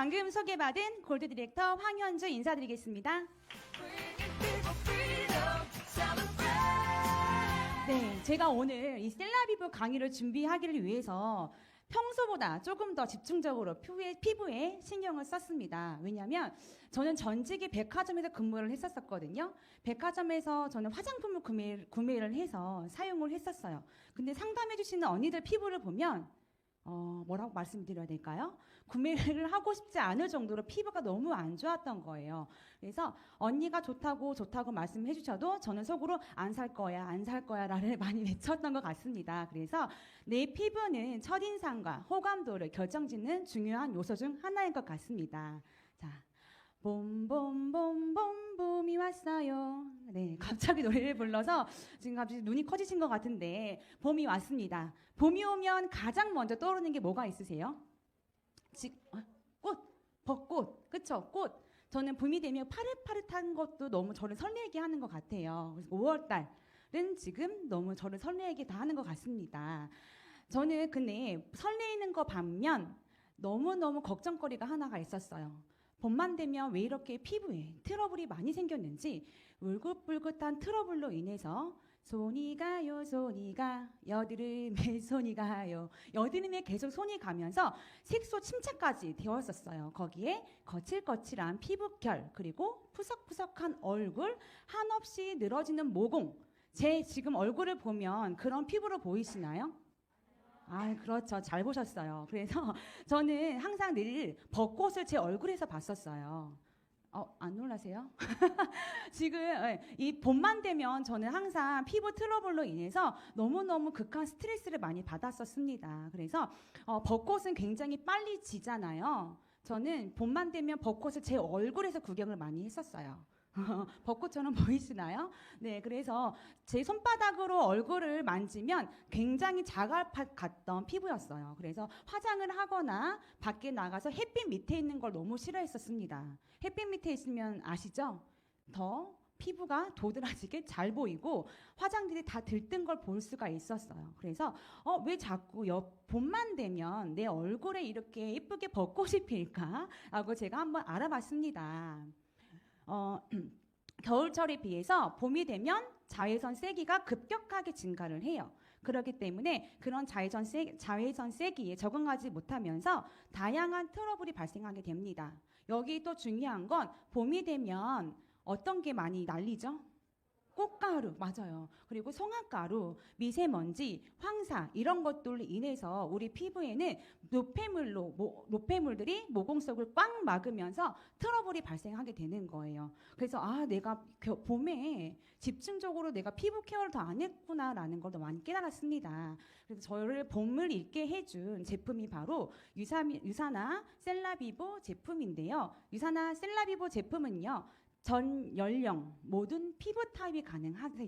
방금 소개받은 골드 디렉터 황현주 인사드리겠습니다. 네, 제가 오늘 이 셀라비브 강의를 준비하기를 위해서 평소보다 조금 더 집중적으로 피부에 신경을 썼습니다. 왜냐하면 저는 전직이 백화점에서 근무를 했었거든요. 백화점에서 저는 화장품을 구매를 해서 사용을 했었어요. 근데 상담해 주시는 언니들 피부를 보면 뭐라고 말씀드려야 될까요? 구매를 하고 싶지 않을 정도로 피부가 너무 안 좋았던 거예요. 그래서 언니가 좋다고 말씀해 주셔도 저는 속으로 안 살 거야 라를 많이 외쳤던 것 같습니다. 그래서 내 피부는 첫인상과 호감도를 결정짓는 중요한 요소 중 하나인 것 같습니다. 자, 봄이 왔어요. 네, 갑자기 노래를 불러서 지금 갑자기 눈이 커지신 것 같은데 봄이 왔습니다. 봄이 오면 가장 먼저 떠오르는 게 뭐가 있으세요? 꽃, 벚꽃, 그쵸? 꽃. 저는 봄이 되면 파릇파릇한 것도 너무 저를 설레게 하는 것 같아요. 그래서 5월달은 지금 너무 저를 설레게 다 하는 것 같습니다. 저는 근데 설레이는 거 반면 너무너무 걱정거리가 하나가 있었어요. 봄만 되면 왜 이렇게 피부에 트러블이 많이 생겼는지 울긋불긋한 트러블로 인해서 손이 가요 여드름에 손이 가요 여드름에 계속 손이 가면서 색소 침착까지 되었었어요. 거기에 거칠거칠한 피부결 그리고 푸석푸석한 얼굴 한없이 늘어지는 모공 제 지금 얼굴을 보면 그런 피부로 보이시나요? 아, 그렇죠. 잘 보셨어요. 그래서 저는 항상 늘 벚꽃을 제 얼굴에서 봤었어요. 안 놀라세요? 지금 이 봄만 되면 저는 항상 피부 트러블로 인해서 너무너무 극한 스트레스를 많이 받았었습니다. 그래서 벚꽃은 굉장히 빨리 지잖아요. 저는 봄만 되면 벚꽃을 제 얼굴에서 구경을 많이 했었어요. 벚꽃처럼 보이시나요? 네, 그래서 제 손바닥으로 얼굴을 만지면 굉장히 자갈밭 같던 피부였어요. 그래서 화장을 하거나 밖에 나가서 햇빛 밑에 있는 걸 너무 싫어했었습니다. 햇빛 밑에 있으면 아시죠? 더 피부가 도드라지게 잘 보이고 화장들이 다 들뜬 걸 볼 수가 있었어요. 그래서 왜 자꾸 봄만 되면 내 얼굴에 이렇게 예쁘게 벚꽃이 필까? 라고 제가 한번 알아봤습니다. 겨울철에 비해서 봄이 되면 자외선 세기가 급격하게 증가를 해요. 그렇기 때문에 그런 자외선 세기에 적응하지 못하면서 다양한 트러블이 발생하게 됩니다. 여기 또 중요한 건 봄이 되면 어떤 게 많이 날리죠? 꽃가루, 맞아요. 그리고 송화가루, 미세먼지, 황사 이런 것들로 인해서 우리 피부에는 노폐물들이 모공 속을 꽉 막으면서 트러블이 발생하게 되는 거예요. 그래서 내가 봄에 집중적으로 내가 피부 케어를 더 안 했구나라는 걸 더 많이 깨달았습니다. 그래서 저를 봄을 잊게 해준 제품이 바로 유사나 셀라비보 제품인데요. 유사나 셀라비보 제품은요. 전 연령 모든 피부 타입이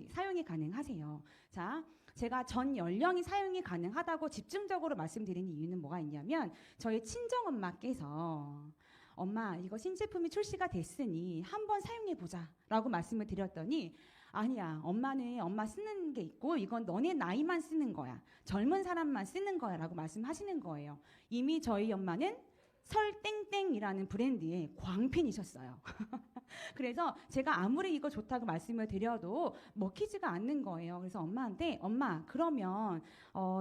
사용이 가능하세요. 자, 제가 전 연령이 사용이 가능하다고 집중적으로 말씀드리는 이유는 뭐가 있냐면 저희 친정엄마께서 엄마 이거 신제품이 출시가 됐으니 한번 사용해보자 라고 말씀을 드렸더니 아니야 엄마는 엄마 쓰는 게 있고 이건 너네 나이만 쓰는 거야. 젊은 사람만 쓰는 거야 라고 말씀하시는 거예요. 이미 저희 엄마는 설땡땡이라는 브랜드의 광팬이셨어요. 그래서 제가 아무리 이거 좋다고 말씀을 드려도 먹히지가 않는 거예요. 그래서 엄마한테 엄마 그러면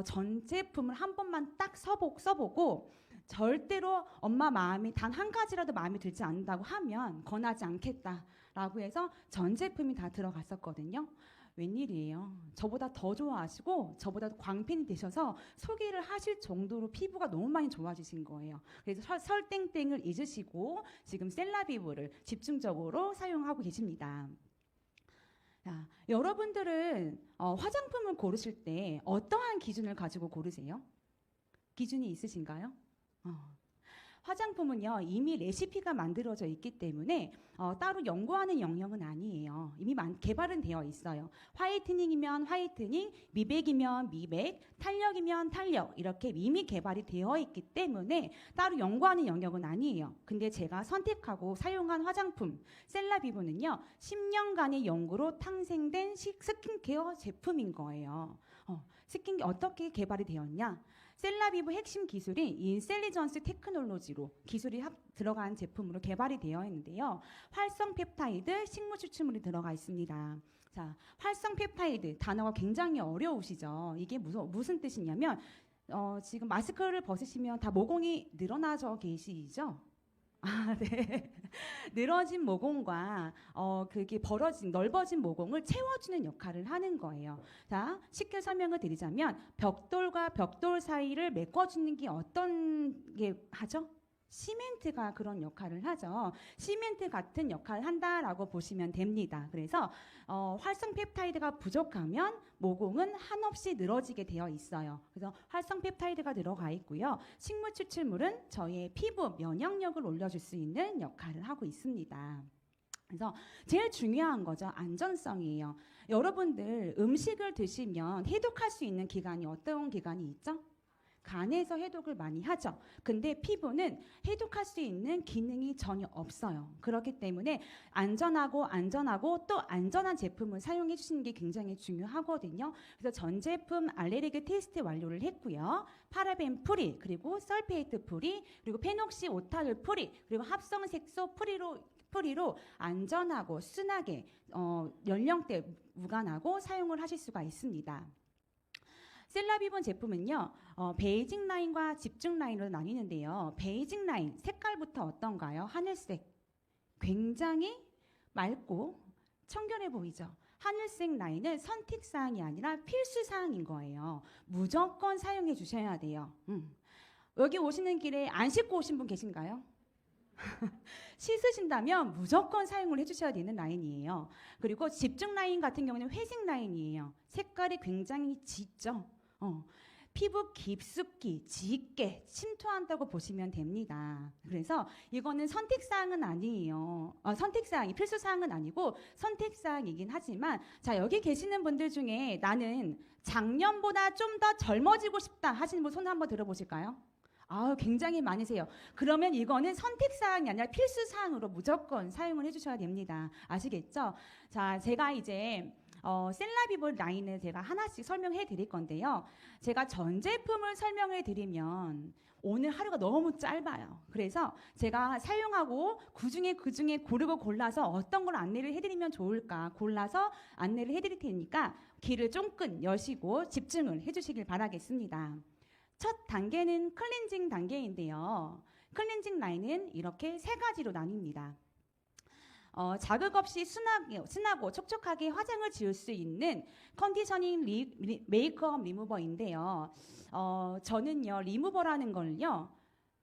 전 제품을 한 번만 딱 써보고 절대로 엄마 마음이 단 한 가지라도 마음에 들지 않는다고 하면 권하지 않겠다라고 해서 전 제품이 다 들어갔었거든요. 웬일이에요. 저보다 더 좋아하시고 저보다 광팬이 되셔서 소개를 하실 정도로 피부가 너무 많이 좋아지신 거예요. 그래서 설땡땡을 잊으시고 지금 셀라비브를 집중적으로 사용하고 계십니다. 자, 여러분들은 화장품을 고르실 때 어떠한 기준을 가지고 고르세요? 기준이 있으신가요? 화장품은요 이미 레시피가 만들어져 있기 때문에 따로 연구하는 영역은 아니에요. 이미 개발은 되어 있어요. 화이트닝이면 화이트닝, 미백이면 미백, 탄력이면 탄력 이렇게 이미 개발이 되어 있기 때문에 따로 연구하는 영역은 아니에요. 근데 제가 선택하고 사용한 화장품 셀라비브는요 10년간의 연구로 탄생된 스킨케어 제품인 거예요. 어떻게 개발이 되었냐? 셀라비브 핵심 기술이 인셀리전스 테크놀로지로 기술이 들어간 제품으로 개발이 되어 있는데요. 활성 펩타이드 식물 추출물이 들어가 있습니다. 자, 활성 펩타이드 단어가 굉장히 어려우시죠? 이게 무슨 뜻이냐면 지금 마스크를 벗으시면 다 모공이 늘어나져 계시죠? 아, 네. 늘어진 모공과 그게 넓어진 모공을 채워주는 역할을 하는 거예요. 자, 쉽게 설명을 드리자면 벽돌과 벽돌 사이를 메꿔주는 게 어떤 게 하죠? 시멘트가 그런 역할을 하죠. 시멘트 같은 역할을 한다라고 보시면 됩니다. 그래서 활성 펩타이드가 부족하면 모공은 한없이 늘어지게 되어 있어요. 그래서 활성 펩타이드가 들어가 있고요. 식물 추출물은 저희의 피부 면역력을 올려줄 수 있는 역할을 하고 있습니다. 그래서 제일 중요한 거죠. 안전성이에요. 여러분들 음식을 드시면 해독할 수 있는 기관이 어떤 기관이 있죠? 간에서 해독을 많이 하죠. 근데 피부는 해독할 수 있는 기능이 전혀 없어요. 그렇기 때문에 안전하고 또 안전한 제품을 사용해 주시는 게 굉장히 중요하거든요. 그래서 전 제품 알레르기 테스트 완료를 했고요. 파라벤 프리, 그리고 설페이트 프리, 그리고 페녹시 오타를 프리, 그리고 합성 색소 프리로 안전하고 순하게 연령대 무관하고 사용을 하실 수가 있습니다. 셀라비본 제품은요, 베이징 라인과 집중 라인으로 나뉘는데요. 베이징 라인 색깔부터 어떤가요? 하늘색. 굉장히 맑고 청결해 보이죠. 하늘색 라인은 선택사항이 아니라 필수사항인 거예요. 무조건 사용해 주셔야 돼요. 여기 오시는 길에 안 씻고 오신 분 계신가요? 씻으신다면 무조건 사용을 해주셔야 되는 라인이에요. 그리고 집중 라인 같은 경우는 회색 라인이에요. 색깔이 굉장히 짙죠. 피부 깊숙이 짙게 침투한다고 보시면 됩니다. 그래서 이거는 선택사항은 아니에요. 선택사항이 필수사항은 아니고 선택사항이긴 하지만 자, 여기 계시는 분들 중에 나는 작년보다 좀 더 젊어지고 싶다 하시는 분 손 한번 들어보실까요? 굉장히 많으세요. 그러면 이거는 선택사항이 아니라 필수사항으로 무조건 사용을 해주셔야 됩니다. 아시겠죠? 자, 제가 이제 셀라비볼 라인을 제가 하나씩 설명해 드릴 건데요. 제가 전 제품을 설명해 드리면 오늘 하루가 너무 짧아요. 그래서 제가 사용하고 그중에 고르고 골라서 어떤 걸 안내를 해드리면 좋을까 골라서 안내를 해드릴 테니까 귀를 쫑긋 여시고 집중을 해주시길 바라겠습니다. 첫 단계는 클렌징 단계인데요. 클렌징 라인은 이렇게 세 가지로 나뉩니다. 자극 없이 순하고 촉촉하게 화장을 지울 수 있는 컨디셔닝 메이크업 리무버인데요. 저는요, 리무버라는 걸요,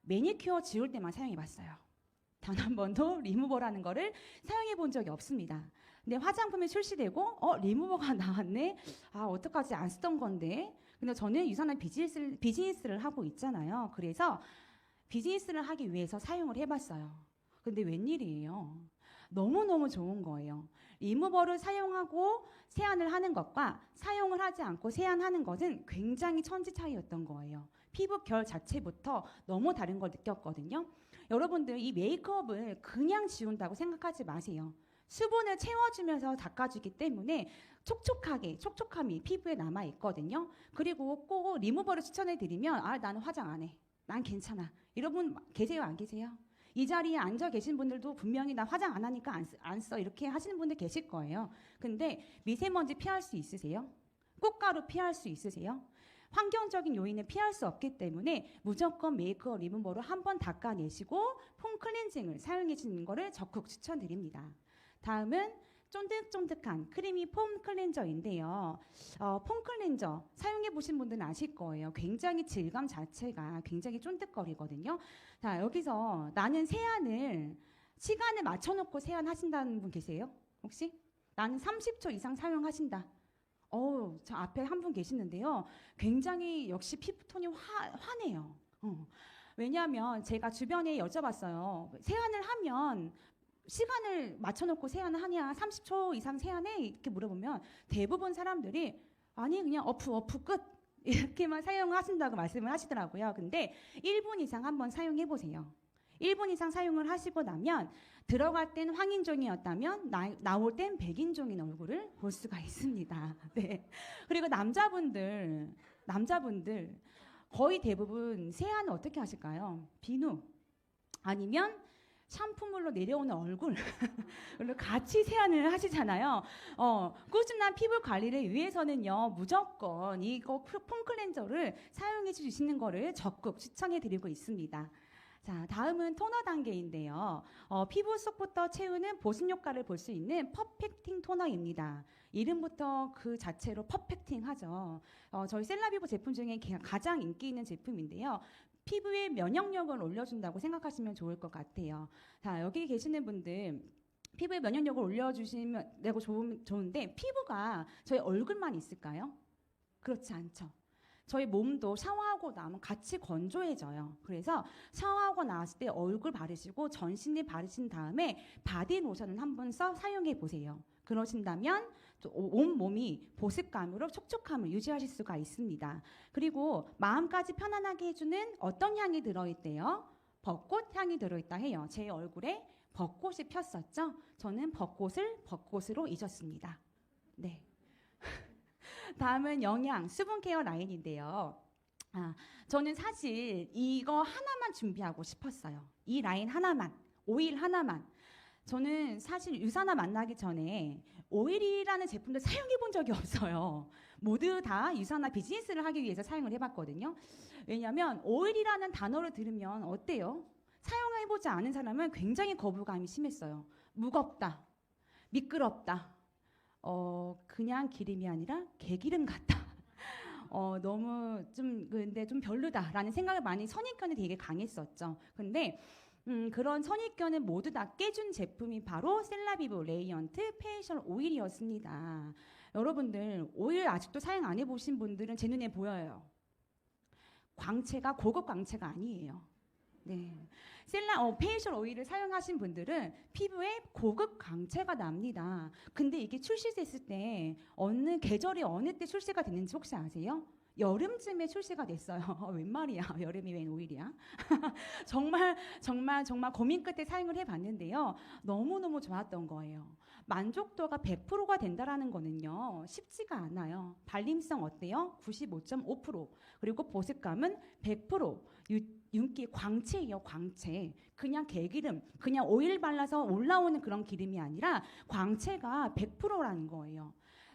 매니큐어 지울 때만 사용해 봤어요. 단 한 번도 리무버라는 거를 사용해 본 적이 없습니다. 근데 화장품이 출시되고 리무버가 나왔네? 어떡하지? 안 쓰던 건데. 근데 저는 유산한 비즈니스를 하고 있잖아요. 그래서 비즈니스를 하기 위해서 사용을 해봤어요. 근데 웬일이에요? 너무너무 좋은 거예요. 리무버를 사용하고 세안을 하는 것과 사용을 하지 않고 세안하는 것은 굉장히 천지 차이였던 거예요. 피부 결 자체부터 너무 다른 걸 느꼈거든요. 여러분들 이 메이크업을 그냥 지운다고 생각하지 마세요. 수분을 채워주면서 닦아주기 때문에 촉촉함이 피부에 남아있거든요. 그리고 꼭 리무버를 추천해드리면 나는 화장 안 해. 난 괜찮아. 이런 분 계세요? 안 계세요? 이 자리에 앉아 계신 분들도 분명히 나 화장 안 하니까 안 써. 이렇게 하시는 분들 계실 거예요. 근데 미세먼지 피할 수 있으세요? 꽃가루 피할 수 있으세요? 환경적인 요인을 피할 수 없기 때문에 무조건 메이크업 리무버로 한번 닦아내시고 폼 클렌징을 사용해 주는 거를 적극 추천드립니다. 다음은 쫀득쫀득한 크리미 폼 클렌저인데요. 폼 클렌저 사용해 보신 분들은 아실 거예요. 굉장히 질감 자체가 굉장히 쫀득거리거든요. 자, 여기서 나는 세안을 시간을 맞춰놓고 세안하신다는 분 계세요? 혹시? 나는 30초 이상 사용하신다. 저 앞에 한 분 계시는데요. 굉장히 역시 피부톤이 환해요. 왜냐하면 제가 주변에 여쭤봤어요. 세안을 하면 시간을 맞춰놓고 세안을 하냐, 30초 이상 세안해? 이렇게 물어보면 대부분 사람들이 아니 그냥 어프 끝 이렇게만 사용하신다고 말씀을 하시더라고요. 근데 1분 이상 한번 사용해 보세요. 1분 이상 사용을 하시고 나면 들어갈 땐 황인종이었다면 나올 땐 백인종인 얼굴을 볼 수가 있습니다. 네. 그리고 남자분들 거의 대부분 세안은 어떻게 하실까요? 비누 아니면 샴푸물로 내려오는 얼굴 로 같이 세안을 하시잖아요. 꾸준한 피부 관리를 위해서는요, 무조건 이거 폼 클렌저를 사용해 주시는 거를 적극 추천해 드리고 있습니다. 자, 다음은 토너 단계인데요. 피부 속부터 채우는 보습 효과를 볼 수 있는 퍼펙팅 토너입니다. 이름부터 그 자체로 퍼펙팅 하죠. 저희 셀라비보 제품 중에 가장 인기 있는 제품인데요. 피부의 면역력을 올려준다고 생각하시면 좋을 것 같아요. 자, 여기 계시는 분들 피부의 면역력을 올려주시면 되고 좋은데 피부가 저희 얼굴만 있을까요? 그렇지 않죠. 저희 몸도 샤워하고 나면 같이 건조해져요. 그래서 샤워하고 나왔을 때 얼굴 바르시고 전신에 바르신 다음에 바디 로션을 한번 사용해 보세요. 그러신다면 온 몸이 보습감으로 촉촉함을 유지하실 수가 있습니다. 그리고 마음까지 편안하게 해주는 어떤 향이 들어있대요? 벚꽃 향이 들어있다 해요. 제 얼굴에 벚꽃이 폈었죠? 저는 벚꽃으로 잊었습니다. 네. 다음은 영양, 수분 케어 라인인데요. 저는 사실 이거 하나만 준비하고 싶었어요. 이 라인 하나만, 오일 하나만. 저는 사실 유사나 만나기 전에 오일이라는 제품을 사용해 본 적이 없어요. 모두 다 유사나 비즈니스를 하기 위해서 사용을 해봤거든요. 왜냐하면 오일이라는 단어를 들으면 어때요? 사용해보지 않은 사람은 굉장히 거부감이 심했어요. 무겁다, 미끄럽다, 그냥 기름이 아니라 개기름 같다. 너무 근데 좀 별로다라는 생각을 많이 선입견이 되게 강했었죠. 근데 그런 선입견을 모두 다 깨준 제품이 바로 셀라비보 레이언트 페이셜 오일이었습니다. 여러분들 오일 아직도 사용 안 해보신 분들은 제 눈에 보여요. 광채가 고급 광채가 아니에요. 네, 페이셜 오일을 사용하신 분들은 피부에 고급 광채가 납니다. 근데 이게 출시됐을 때 어느 계절이 어느 때 출시가 됐는지 혹시 아세요? 여름쯤에 출시가 됐어요. 웬 말이야? 여름이 웬 오일이야? 정말 고민 끝에 사용을 해봤는데요. 너무너무 좋았던 거예요. 만족도가 100%가 된다라는 거는요, 쉽지가 않아요. 발림성 어때요? 95.5%. 그리고 보습감은 100%. 윤기, 광채예요, 광채. 그냥 개기름, 그냥 오일 발라서 올라오는 그런 기름이 아니라 광채가 100%라는 거예요.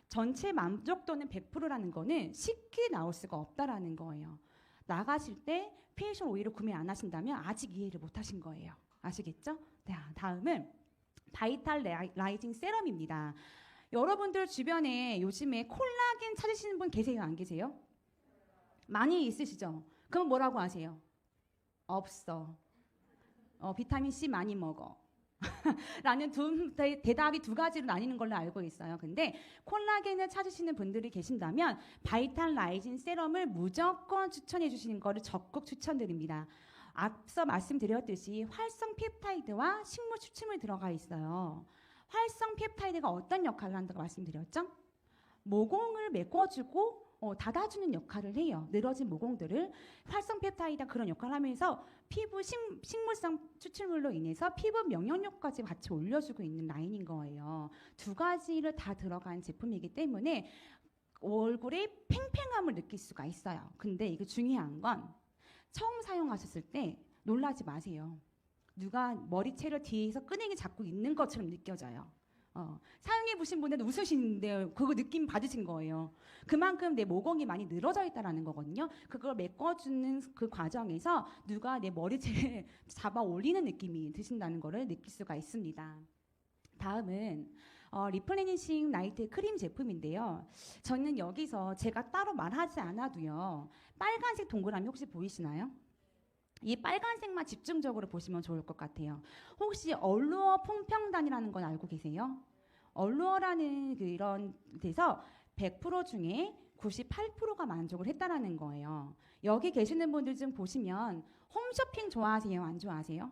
전체 만족도는 100%라는 거는 쉽게 나올 수가 없다라는 거예요. 나가실 때 페이셜 오일을 구매 안 하신다면 아직 이해를 못 하신 거예요. 아시겠죠? 네, 다음은 바이탈 라이징 세럼입니다. 여러분들 주변에 요즘에 콜라겐 찾으시는 분 계세요? 안 계세요? 많이 있으시죠? 그럼 뭐라고 하세요? 없어. 비타민 C 많이 먹어. 라는 대답이 두 가지로 나뉘는 걸로 알고 있어요. 근데 콜라겐을 찾으시는 분들이 계신다면 바이탈 라이진 세럼을 무조건 추천해 주시는 거를 적극 추천드립니다. 앞서 말씀드렸듯이 활성 펩타이드와 식물 추침물 들어가 있어요. 활성 펩타이드가 어떤 역할을 한다고 말씀드렸죠? 모공을 메꿔주고 닫아주는 역할을 해요. 늘어진 모공들을 활성 펩타이드가 그런 역할을 하면서 피부 식물성 추출물로 인해서 피부 면역력까지 같이 올려주고 있는 라인인 거예요. 두 가지를 다 들어간 제품이기 때문에 얼굴에 팽팽함을 느낄 수가 있어요. 근데 이게 중요한 건 처음 사용하셨을 때 놀라지 마세요. 누가 머리채를 뒤에서 끈행이 잡고 있는 것처럼 느껴져요. 사용해보신 분들은 웃으시는데 그거 느낌 받으신 거예요. 그만큼 내 모공이 많이 늘어져 있다는 거거든요. 그걸 메꿔주는 그 과정에서 누가 내 머리채를 잡아 올리는 느낌이 드신다는 거를 느낄 수가 있습니다. 다음은 리플레니싱 나이트 크림 제품인데요. 저는 여기서 제가 따로 말하지 않아도요. 빨간색 동그라미 혹시 보이시나요? 이 빨간색만 집중적으로 보시면 좋을 것 같아요. 혹시 얼루어 폼평단이라는 건 알고 계세요? 얼루어라는 이런 데서 100% 중에 98%가 만족을 했다라는 거예요. 여기 계시는 분들 좀 보시면 홈쇼핑 좋아하세요? 안 좋아하세요?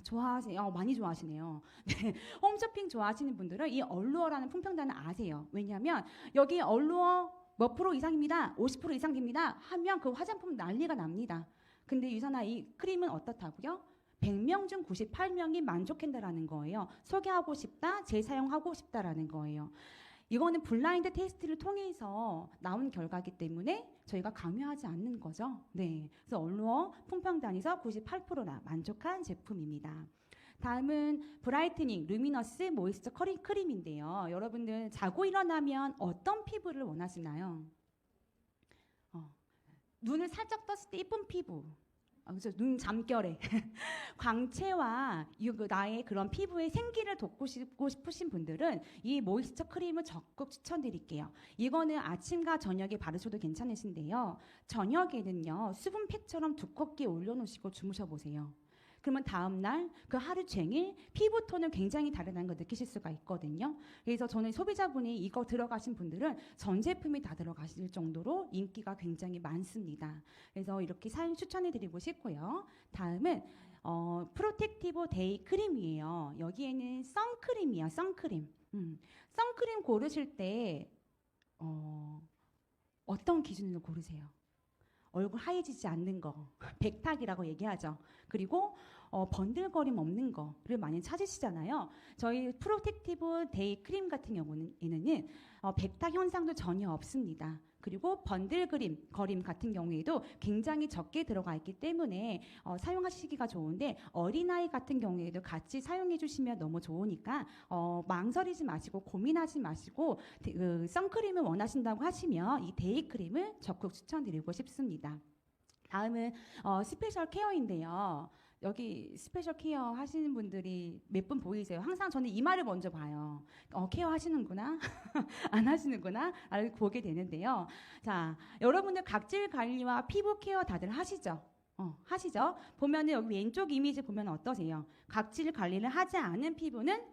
좋아하세요? 많이 좋아하시네요. 네, 홈쇼핑 좋아하시는 분들은 이 얼루어라는 품평단을 아세요. 왜냐하면 여기 얼루어 몇 프로 이상입니다. 50% 이상 됩니다. 하면 그 화장품 난리가 납니다. 근데 유선아 이 크림은 어떻다고요? 100명 중 98명이 만족한다라는 거예요. 소개하고 싶다, 재사용하고 싶다라는 거예요. 이거는 블라인드 테스트를 통해서 나온 결과이기 때문에 저희가 강요하지 않는 거죠. 네. 그래서 얼루어 품평단에서 98%나 만족한 제품입니다. 다음은 브라이트닝 루미너스 모이스처 크림인데요. 여러분들 자고 일어나면 어떤 피부를 원하시나요? 눈을 살짝 떴을 때 예쁜 피부. 그래서 눈 잠결에 광채와 나의 그런 피부의 생기를 돋고 싶으신 분들은 이 모이스처 크림을 적극 추천드릴게요. 이거는 아침과 저녁에 바르셔도 괜찮으신데요. 저녁에는요 수분팩처럼 두껍게 올려놓으시고 주무셔 보세요. 그러면 다음날 그 하루 종일 피부톤은 굉장히 다르다는 걸 느끼실 수가 있거든요. 그래서 저는 소비자분이 이거 들어가신 분들은 전 제품이 다 들어가실 정도로 인기가 굉장히 많습니다. 그래서 이렇게 사용 추천해드리고 싶고요. 다음은 프로텍티브 데이 크림이에요. 여기에는 선크림이에요. 선크림. 선크림 고르실 때 어떤 기준으로 고르세요? 얼굴 하얘지지 않는 거, 백탁이라고 얘기하죠. 그리고 번들거림 없는 거를 많이 찾으시잖아요. 저희 프로텍티브 데이 크림 같은 경우에는 백탁 현상도 전혀 없습니다. 그리고 번들거림 같은 경우에도 굉장히 적게 들어가 있기 때문에 사용하시기가 좋은데 어린아이 같은 경우에도 같이 사용해 주시면 너무 좋으니까 망설이지 마시고 고민하지 마시고 선크림을 원하신다고 하시면 이 데이 크림을 적극 추천드리고 싶습니다. 다음은 스페셜 케어인데요. 여기 스페셜 케어 하시는 분들이 몇 분 보이세요? 항상 저는 이마를 먼저 봐요. 케어 하시는구나, 안 하시는구나, 알고 보게 되는데요. 자, 여러분들 각질 관리와 피부 케어 다들 하시죠? 하시죠? 보면은 여기 왼쪽 이미지 보면 어떠세요? 각질 관리를 하지 않은 피부는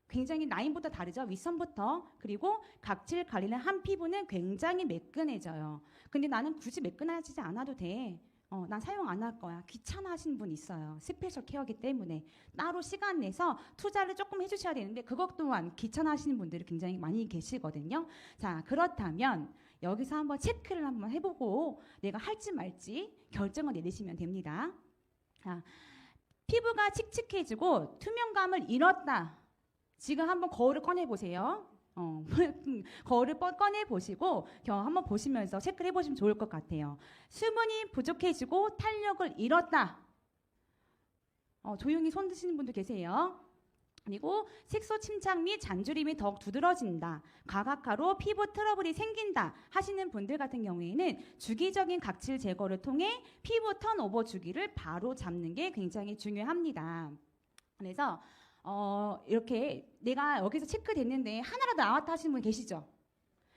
굉장히 라인보다 다르죠? 윗선부터. 그리고 각질 관리를 한 피부는 굉장히 매끈해져요. 근데 나는 굳이 매끈하지 않아도 돼. 난 사용 안 할 거야. 귀찮아 하시는 분 있어요. 스페셜 케어기 때문에. 따로 시간 내서 투자를 조금 해주셔야 되는데 그것 또한 귀찮아 하시는 분들이 굉장히 많이 계시거든요. 자, 그렇다면 여기서 한번 체크를 한번 해보고 내가 할지 말지 결정을 내리시면 됩니다. 자, 피부가 칙칙해지고 투명감을 잃었다. 지금 한번 거울을 꺼내보세요. 거울을 꺼내보시고 한번 보시면서 체크를 해보시면 좋을 것 같아요. 수분이 부족해지고 탄력을 잃었다. 조용히 손 드시는 분도 계세요. 그리고 색소 침착 및 잔주림이 더욱 두드러진다. 과각화로 피부 트러블이 생긴다 하시는 분들 같은 경우에는 주기적인 각질 제거를 통해 피부 턴오버 주기를 바로 잡는 게 굉장히 중요합니다. 그래서 이렇게 내가 여기서 체크됐는데 하나라도 나왔다 하시는 분 계시죠?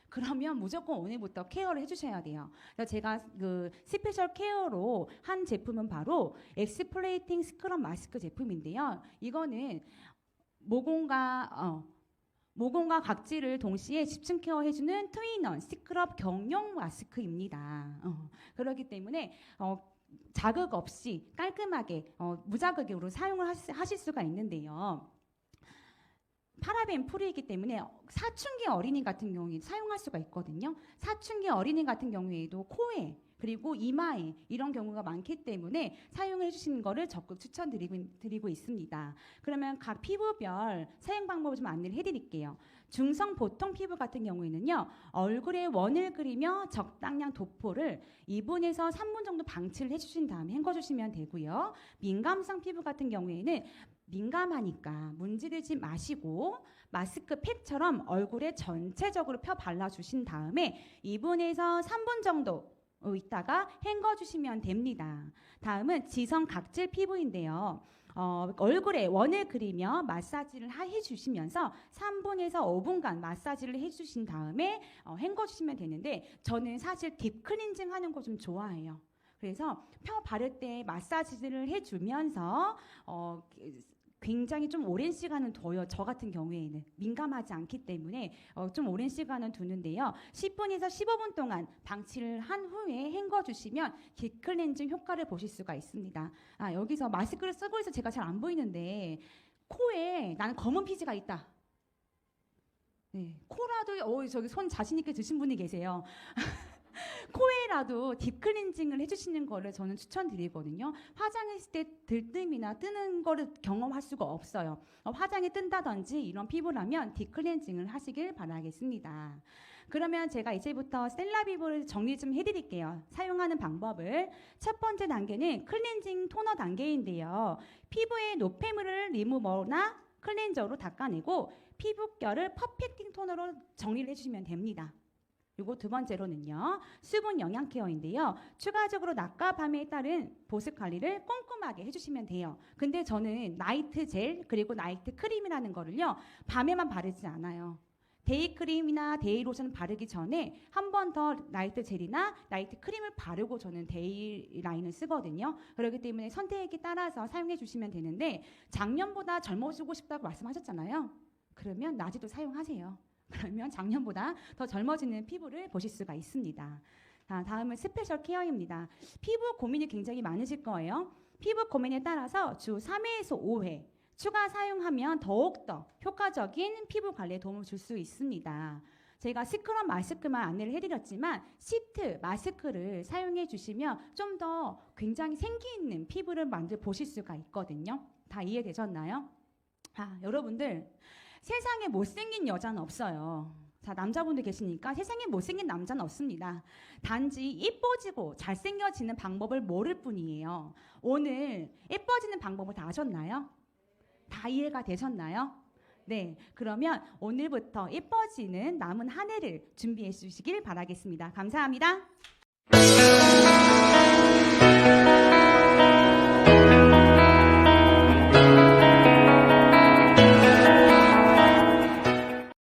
그러면 무조건 오늘부터 케어를 해주셔야 돼요. 그래서 제가 그 스페셜 케어로 한 제품은 바로 엑스플레이팅 스크럽 마스크 제품인데요. 이거는 모공과 각질을 동시에 집중 케어해주는 트윈원 스크럽 경용 마스크입니다. 그렇기 때문에 자극 없이 깔끔하게 무자극으로 사용을 하실 수가 있는데요. 파라벤 프리이기 때문에 사춘기 어린이 같은 경우에 사용할 수가 있거든요. 사춘기 어린이 같은 경우에도 코에 그리고 이마에 이런 경우가 많기 때문에 사용해 주시는 거를 적극 추천드리고 있습니다. 그러면 각 피부별 사용 방법을 좀 안내를 해드릴게요. 중성 보통 피부 같은 경우에는요. 얼굴에 원을 그리며 적당량 도포를 2분에서 3분 정도 방치를 해주신 다음에 헹궈주시면 되고요. 민감성 피부 같은 경우에는 민감하니까 문지르지 마시고 마스크 팩처럼 얼굴에 전체적으로 펴 발라주신 다음에 2분에서 3분 정도 있다가 헹궈주시면 됩니다. 다음은 지성 각질 피부인데요. 얼굴에 원을 그리며 마사지를 해주시면서 3분에서 5분간 마사지를 해주신 다음에 헹궈주시면 되는데 저는 사실 딥클렌징 하는 거 좀 좋아해요. 그래서 펴 바를 때 마사지를 해주면서 굉장히 좀 오랜 시간은 둬요. 저 같은 경우에는 민감하지 않기 때문에 좀 오랜 시간은 두는데요. 10분에서 15분 동안 방치를 한 후에 헹궈주시면 딥클렌징 효과를 보실 수가 있습니다. 여기서 마스크를 쓰고 있어 제가 잘 안 보이는데 코에 나는 검은 피지가 있다. 네, 코라도 저기 손 자신 있게 드신 분이 계세요. 코에라도 딥클렌징을 해주시는 거를 저는 추천드리거든요. 화장했을 때 들뜸이나 뜨는 거를 경험할 수가 없어요. 화장이 뜬다든지 이런 피부라면 딥클렌징을 하시길 바라겠습니다. 그러면 제가 이제부터 셀라비브를 정리 좀 해드릴게요. 사용하는 방법을. 첫 번째 단계는 클렌징 토너 단계인데요. 피부의 노폐물을 리무버나 클렌저로 닦아내고 피부결을 퍼펙팅 토너로 정리를 해주시면 됩니다. 그리고 두 번째로는요. 수분 영양 케어인데요. 추가적으로 낮과 밤에 따른 보습 관리를 꼼꼼하게 해주시면 돼요. 근데 저는 나이트 젤 그리고 나이트 크림이라는 거를요. 밤에만 바르지 않아요. 데이 크림이나 데이 로션 바르기 전에 한 번 더 나이트 젤이나 나이트 크림을 바르고 저는 데이 라인을 쓰거든요. 그렇기 때문에 선택에 따라서 사용해 주시면 되는데 작년보다 젊어지고 싶다고 말씀하셨잖아요. 그러면 낮에도 사용하세요. 그러면 작년보다 더 젊어지는 피부를 보실 수가 있습니다. 자, 다음은 스페셜 케어입니다. 피부 고민이 굉장히 많으실 거예요. 피부 고민에 따라서 주 3회에서 5회 추가 사용하면 더욱더 효과적인 피부 관리에 도움을 줄 수 있습니다. 제가 스크럽 마스크만 안내를 해드렸지만 시트, 마스크를 사용해 주시면 좀 더 굉장히 생기 있는 피부를 만들 보실 수가 있거든요. 다 이해되셨나요? 여러분들 세상에 못생긴 여자는 없어요. 자, 남자분들 계시니까 세상에 못생긴 남자는 없습니다. 단지 예뻐지고 잘생겨지는 방법을 모를 뿐이에요. 오늘 예뻐지는 방법을 다 아셨나요? 다 이해가 되셨나요? 네, 그러면 오늘부터 예뻐지는 남은 한 해를 준비해 주시길 바라겠습니다. 감사합니다.